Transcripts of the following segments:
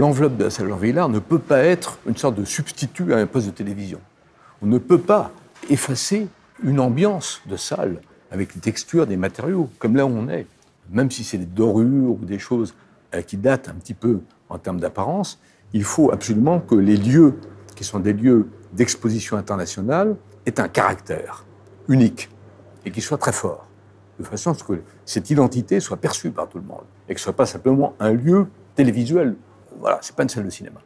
l'enveloppe de la salle Jean Vieillard ne peut pas être une sorte de substitut à un poste de télévision. On ne peut pas effacer une ambiance de salle avec les textures des matériaux, comme là où on est. Même si c'est des dorures ou des choses qui datent un petit peu en termes d'apparence, il faut absolument que les lieux, qui sont des lieux d'exposition internationale, aient un caractère unique et qui soit très fort, de façon à ce que cette identité soit perçue par tout le monde et que ce ne soit pas simplement un lieu télévisuel. Voilà, ce n'est pas une salle de cinéma.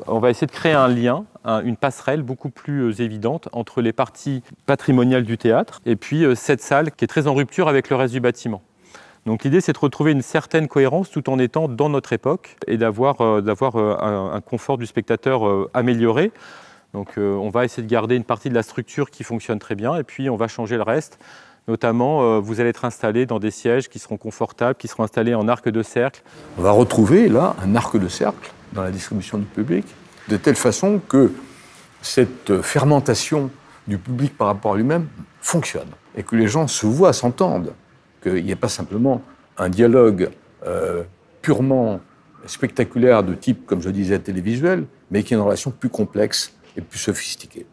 On va essayer de créer un lien, une passerelle beaucoup plus évidente entre les parties patrimoniales du théâtre et puis cette salle qui est très en rupture avec le reste du bâtiment. Donc l'idée, c'est de retrouver une certaine cohérence tout en étant dans notre époque et d'avoir un confort du spectateur amélioré. Donc on va essayer de garder une partie de la structure qui fonctionne très bien et puis on va changer le reste. Notamment, vous allez être installé dans des sièges qui seront confortables, qui seront installés en arc de cercle. On va retrouver là un arc de cercle dans la distribution du public, de telle façon que cette fermentation du public par rapport à lui-même fonctionne et que les gens se voient, s'entendent, qu'il n'y ait pas simplement un dialogue purement spectaculaire de type, comme je disais, télévisuel, mais qui est une relation plus complexe et plus sophistiquée.